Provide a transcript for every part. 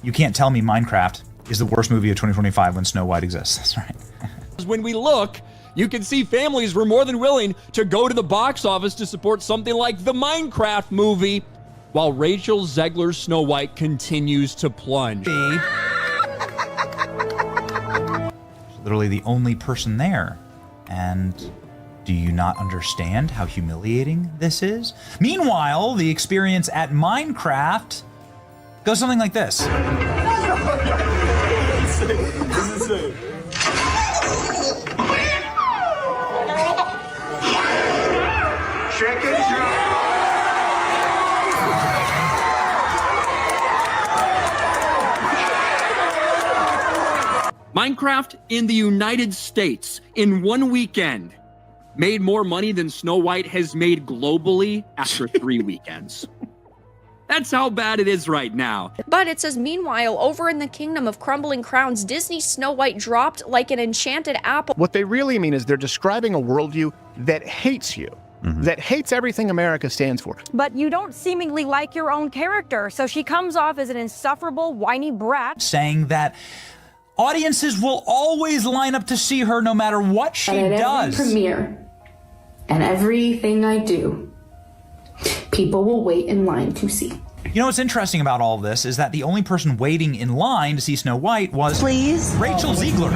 you can't tell me Minecraft is the worst movie of 2025 when Snow White exists. That's right. When we look, you can see families were more than willing to go to the box office to support something like the Minecraft movie, while Rachel Zegler's Snow White continues to plunge. Literally the only person there. And do you not understand how humiliating this is? Meanwhile, the experience at Minecraft goes something like this. This is insane. Chicken Minecraft in the United States in one weekend made more money than Snow White has made globally after 3 weekends. That's how bad it is right now. But it says, meanwhile, over in the kingdom of crumbling crowns, Disney's Snow White dropped like an enchanted apple. What they really mean is they're describing a worldview that hates you, that hates everything America stands for. But you don't seemingly like your own character, so she comes off as an insufferable, whiny brat. Saying that audiences will always line up to see her no matter what she does. Every premiere and everything I do, people will wait in line to see. You know what's interesting about all this is that the only person waiting in line to see Snow White was Rachel Zegler.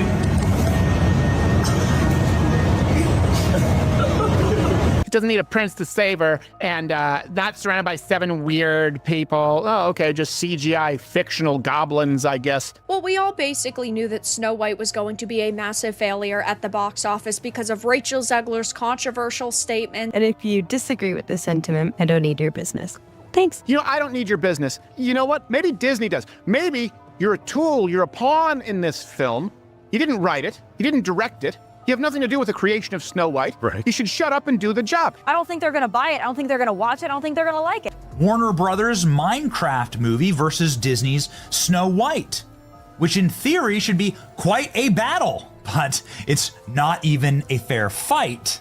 She doesn't need a prince to save her, and not surrounded by 7 weird people. Oh, okay, just CGI fictional goblins, I guess. Well, we all basically knew that Snow White was going to be a massive failure at the box office because of Rachel Zegler's controversial statement. And if you disagree with this sentiment, I don't need your business. Thanks. You know, I don't need your business. You know what? Maybe Disney does. Maybe you're a tool, you're a pawn in this film. You didn't write it, you didn't direct it. You have nothing to do with the creation of Snow White. Right. You should shut up and do the job. I don't think they're gonna buy it. I don't think they're gonna watch it. I don't think they're gonna like it. Warner Brothers' Minecraft movie versus Disney's Snow White, which in theory should be quite a battle, but it's not even a fair fight.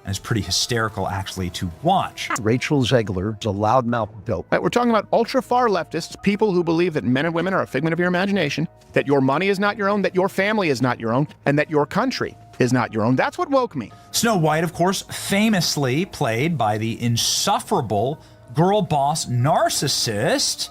And it's pretty hysterical, actually, to watch. Rachel Zegler is a loudmouth dope. We're talking about ultra-far leftists, people who believe that men and women are a figment of your imagination, that your money is not your own, that your family is not your own, and that your country is not your own. That's what woke me. Snow White, of course, famously played by the insufferable girl boss narcissist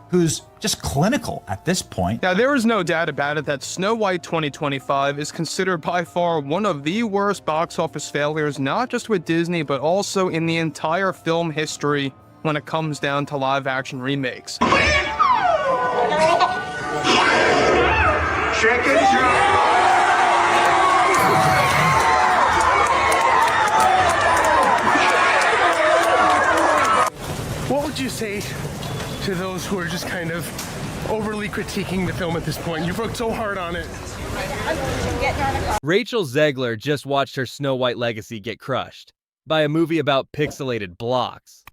who's just clinical at this point. Now, there is no doubt about it that Snow White 2025 is considered by far one of the worst box office failures, not just with Disney, but also in the entire film history when it comes down to live-action remakes. Chicken What would you say to those who are just kind of overly critiquing the film at this point? You've worked so hard on it. Rachel Zegler just watched her Snow White legacy get crushed by a movie about pixelated blocks.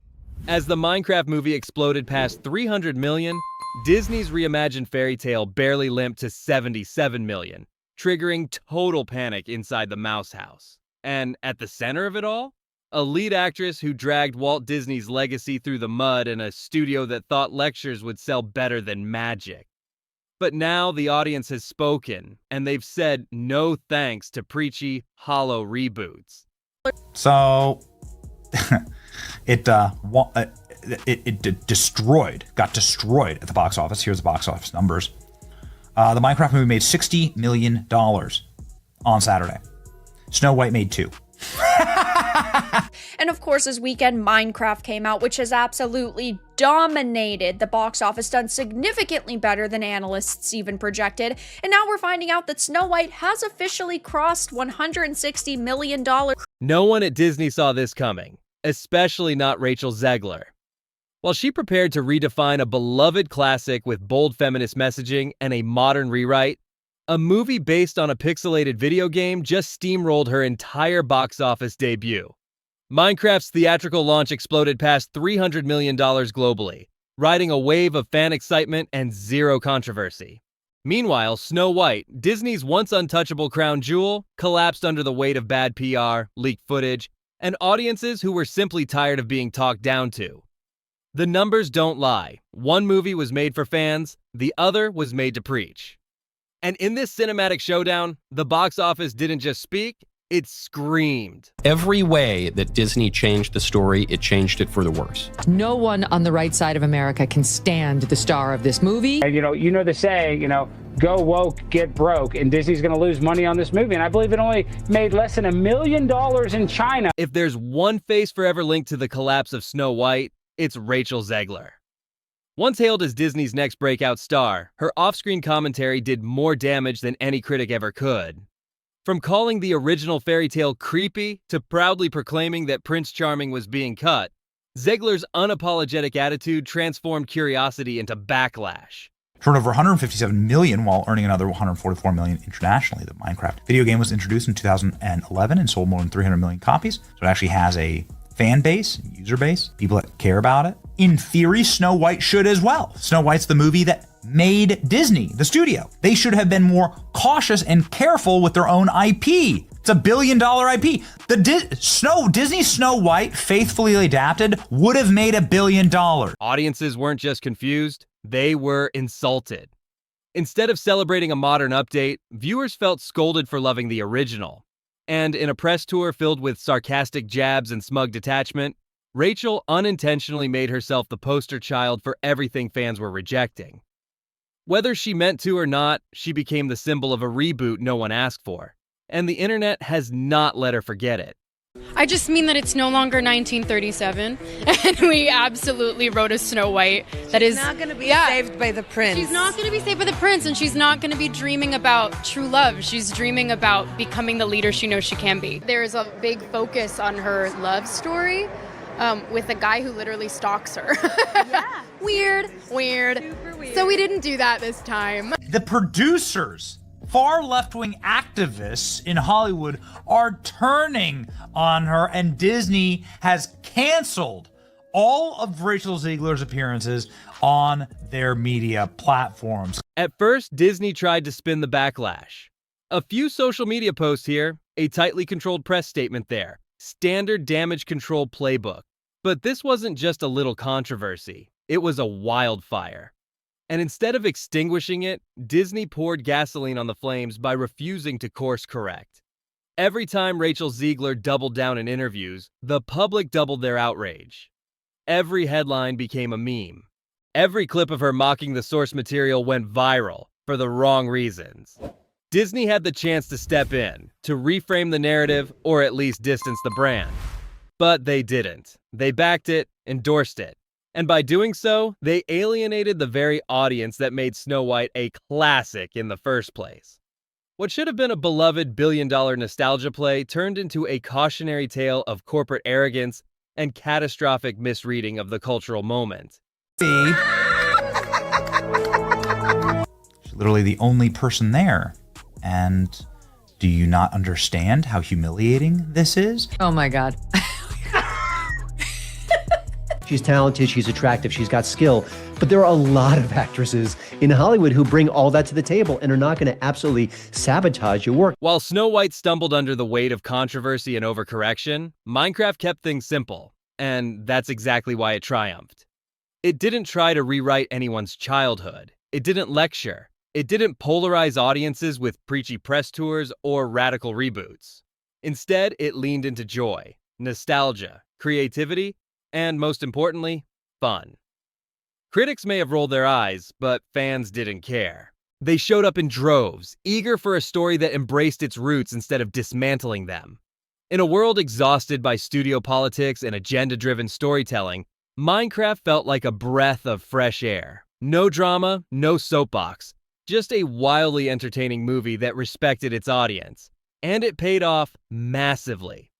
As the Minecraft movie exploded past 300 million, Disney's reimagined fairy tale barely limped to 77 million, triggering total panic inside the mouse house. And at the center of it all, a lead actress who dragged Walt Disney's legacy through the mud in a studio that thought lectures would sell better than magic. But now the audience has spoken, and they've said no thanks to preachy, hollow reboots. So, it got destroyed at the box office. Here's the box office numbers. The Minecraft movie made $60 million on Saturday. Snow White made $2. And of course, this weekend, Minecraft came out, which has absolutely dominated the box office, done significantly better than analysts even projected. And now we're finding out that Snow White has officially crossed $160 million. No one at Disney saw this coming, especially not Rachel Zegler. While she prepared to redefine a beloved classic with bold feminist messaging and a modern rewrite, a movie based on a pixelated video game just steamrolled her entire box office debut. Minecraft's theatrical launch exploded past $300 million globally, riding a wave of fan excitement and zero controversy. Meanwhile, Snow White, Disney's once-untouchable crown jewel, collapsed under the weight of bad PR, leaked footage, and audiences who were simply tired of being talked down to. The numbers don't lie. One movie was made for fans, the other was made to preach. And in this cinematic showdown, the box office didn't just speak, it screamed. Every way that Disney changed the story, it changed it for the worse. No one on the right side of America can stand the star of this movie. And you know the saying, go woke, get broke, and Disney's going to lose money on this movie. And I believe it only made less than $1 million in China. If there's one face forever linked to the collapse of Snow White, it's Rachel Zegler. Once hailed as Disney's next breakout star, her off-screen commentary did more damage than any critic ever could. From calling the original fairy tale creepy to proudly proclaiming that Prince Charming was being cut, Zegler's unapologetic attitude transformed curiosity into backlash. Turned over 157 million while earning another 144 million internationally. The Minecraft video game was introduced in 2011 and sold more than 300 million copies. So it actually has a fan base, user base, people that care about it. In theory, Snow White should as well. Snow White's the movie that made Disney, the studio. They should have been more cautious and careful with their own IP. It's $1 billion IP. The Disney Snow White, faithfully adapted, would have made $1 billion. Audiences weren't just confused, they were insulted. Instead of celebrating a modern update, viewers felt scolded for loving the original. And in a press tour filled with sarcastic jabs and smug detachment, Rachel unintentionally made herself the poster child for everything fans were rejecting. Whether she meant to or not, she became the symbol of a reboot no one asked for. And the internet has not let her forget it. I just mean that it's no longer 1937, and we absolutely wrote a Snow White that is not going to be saved by the prince. She's not going to be saved by the prince, and she's not going to be dreaming about true love. She's dreaming about becoming the leader she knows she can be. There is a big focus on her love story with a guy who literally stalks her. Yeah. Weird. Super weird. So we didn't do that this time. The producers, far left-wing activists in Hollywood, are turning on her, and Disney has canceled all of Rachel Zegler's appearances on their media platforms. At first, Disney tried to spin the backlash. A few social media posts here, a tightly controlled press statement there, standard damage control playbook. But this wasn't just a little controversy, it was a wildfire. And instead of extinguishing it, Disney poured gasoline on the flames by refusing to course correct. Every time Rachel Zegler doubled down in interviews, the public doubled their outrage. Every headline became a meme. Every clip of her mocking the source material went viral for the wrong reasons. Disney had the chance to step in, to reframe the narrative, or at least distance the brand. But they didn't. They backed it, endorsed it. And by doing so, they alienated the very audience that made Snow White a classic in the first place. What should have been a beloved billion-dollar nostalgia play turned into a cautionary tale of corporate arrogance and catastrophic misreading of the cultural moment. She's literally the only person there. And do you not understand how humiliating this is? Oh my God. She's talented, she's attractive, she's got skill. But there are a lot of actresses in Hollywood who bring all that to the table and are not going to absolutely sabotage your work. While Snow White stumbled under the weight of controversy and overcorrection, Minecraft kept things simple. And that's exactly why it triumphed. It didn't try to rewrite anyone's childhood. It didn't lecture. It didn't polarize audiences with preachy press tours or radical reboots. Instead, it leaned into joy, nostalgia, creativity, and most importantly, fun. Critics may have rolled their eyes, but fans didn't care. They showed up in droves, eager for a story that embraced its roots instead of dismantling them. In a world exhausted by studio politics and agenda-driven storytelling, Minecraft felt like a breath of fresh air. No drama, no soapbox, just a wildly entertaining movie that respected its audience. And it paid off massively.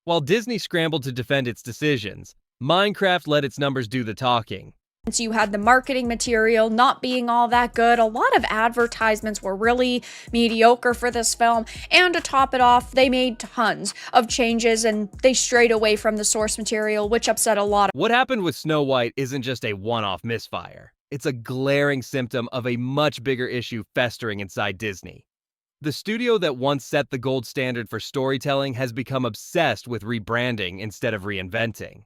While Disney scrambled to defend its decisions, Minecraft let its numbers do the talking. So you had the marketing material not being all that good. A lot of advertisements were really mediocre for this film. And to top it off, they made tons of changes and they strayed away from the source material, which upset a lot. What happened with Snow White isn't just a one-off misfire. It's a glaring symptom of a much bigger issue festering inside Disney. The studio that once set the gold standard for storytelling has become obsessed with rebranding instead of reinventing.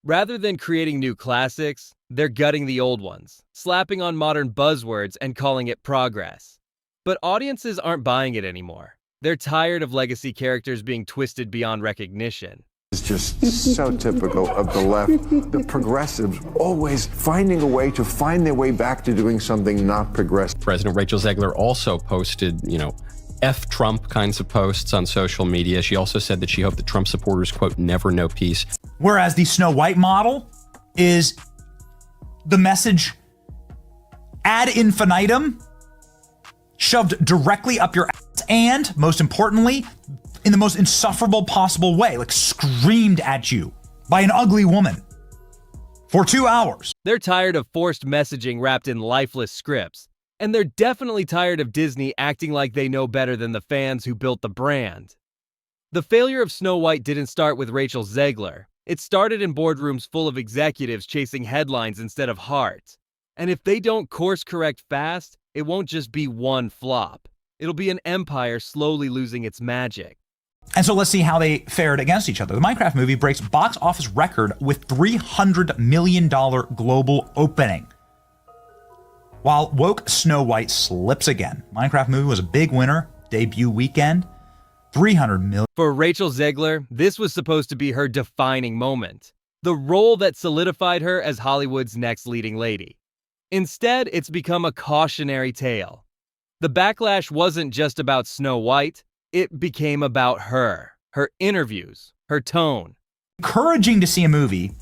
Rather than creating new classics, they're gutting the old ones, slapping on modern buzzwords and calling it progress. But audiences aren't buying it anymore. They're tired of legacy characters being twisted beyond recognition. It's just so typical of the left. The progressives always finding a way to find their way back to doing something not progressive. President Rachel Zegler also posted, F Trump kinds of posts on social media. She also said that she hoped that Trump supporters, quote, never know peace. Whereas the Snow White model is the message ad infinitum, shoved directly up your ass, and, most importantly, in the most insufferable possible way, like screamed at you by an ugly woman for 2 hours. They're tired of forced messaging wrapped in lifeless scripts. And they're definitely tired of Disney acting like they know better than the fans who built the brand. The failure of Snow White didn't start with Rachel Zegler. It started in boardrooms full of executives chasing headlines instead of heart. And if they don't course correct fast, it won't just be one flop. It'll be an empire slowly losing its magic. And so let's see how they fared against each other. The Minecraft movie breaks box office record with $300 million global opening, while woke Snow White slips again. Minecraft movie was a big winner, debut weekend, $300 million. For Rachel Zegler, this was supposed to be her defining moment, the role that solidified her as Hollywood's next leading lady. Instead, it's become a cautionary tale. The backlash wasn't just about Snow White, it became about her interviews, her tone. Encouraging to see a movie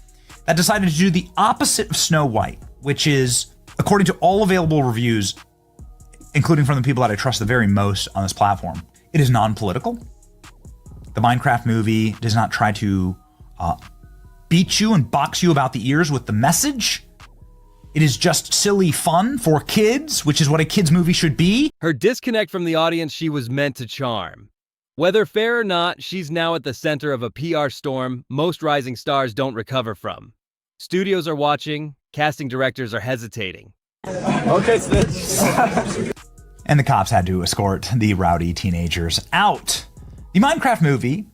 that decided to do the opposite of Snow White, which is, according to all available reviews, including from the people that I trust the very most on this platform, it is non-political. The Minecraft movie does not try to beat you and box you about the ears with the message. It is just silly fun for kids, which is what a kids movie should be. Her disconnect from the audience she was meant to charm. Whether fair or not, she's now at the center of a PR storm most rising stars don't recover from. Studios are watching, casting directors are hesitating. Okay, Snitch. And the cops had to escort the rowdy teenagers out. The Minecraft movie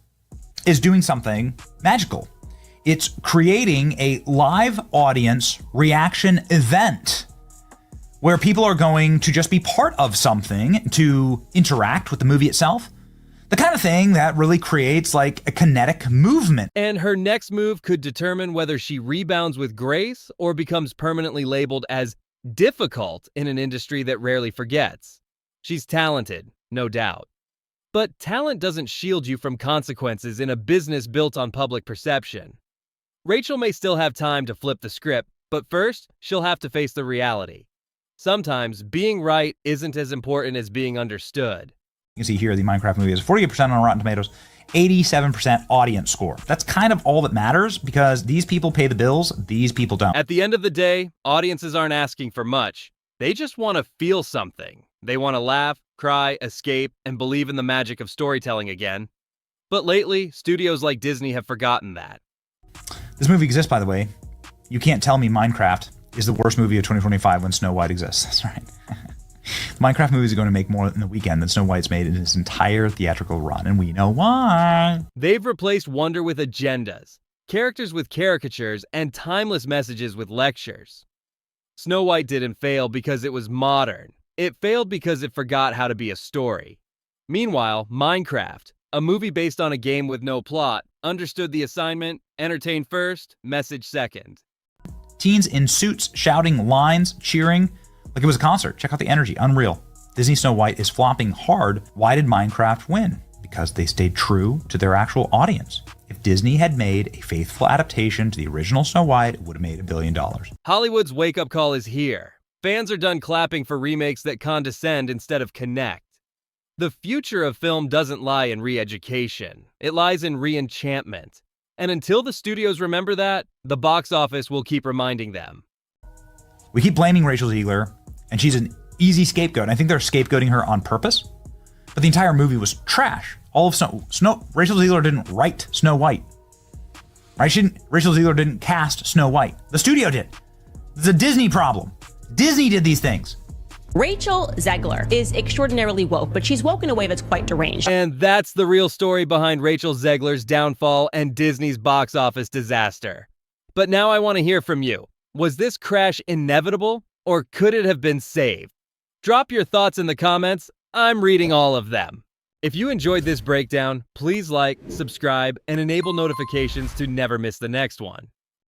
is doing something magical. It's creating a live audience reaction event where people are going to just be part of something to interact with the movie itself. The kind of thing that really creates like a kinetic movement. And her next move could determine whether she rebounds with grace or becomes permanently labeled as difficult in an industry that rarely forgets. She's talented, no doubt. But talent doesn't shield you from consequences in a business built on public perception. Rachel may still have time to flip the script, but first, she'll have to face the reality. Sometimes being right isn't as important as being understood. You can see here the Minecraft movie is 48% on Rotten Tomatoes, 87% audience score. That's kind of all that matters because these people pay the bills, these people don't. At the end of the day, audiences aren't asking for much. They just want to feel something. They want to laugh, cry, escape, and believe in the magic of storytelling again. But lately, studios like Disney have forgotten that. This movie exists, by the way. You can't tell me Minecraft is the worst movie of 2025 when Snow White exists. That's right. Minecraft movies are going to make more in the weekend than Snow White's made in its entire theatrical run, and we know why. They've replaced wonder with agendas, characters with caricatures, and timeless messages with lectures. Snow White didn't fail because it was modern. It failed because it forgot how to be a story. Meanwhile, Minecraft, a movie based on a game with no plot, understood the assignment, entertain first, message second. Teens in suits, shouting lines, cheering, like it was a concert. Check out the energy, unreal. Disney Snow White is flopping hard. Why did Minecraft win? Because they stayed true to their actual audience. If Disney had made a faithful adaptation to the original Snow White, it would have made $1 billion. Hollywood's wake-up call is here. Fans are done clapping for remakes that condescend instead of connect. The future of film doesn't lie in re-education. It lies in re-enchantment. And until the studios remember that, the box office will keep reminding them. We keep blaming Rachel Zegler, and she's an easy scapegoat. I think they're scapegoating her on purpose. But the entire movie was trash. All of Rachel Zegler didn't write Snow White. Right? Rachel Zegler didn't cast Snow White. The studio did. It's a Disney problem. Disney did these things. Rachel Zegler is extraordinarily woke, but she's woke in a way that's quite deranged. And that's the real story behind Rachel Zegler's downfall and Disney's box office disaster. But now I want to hear from you. Was this crash inevitable, or could it have been saved? Drop your thoughts in the comments. I'm reading all of them. If you enjoyed this breakdown, please like, subscribe, and enable notifications to never miss the next one.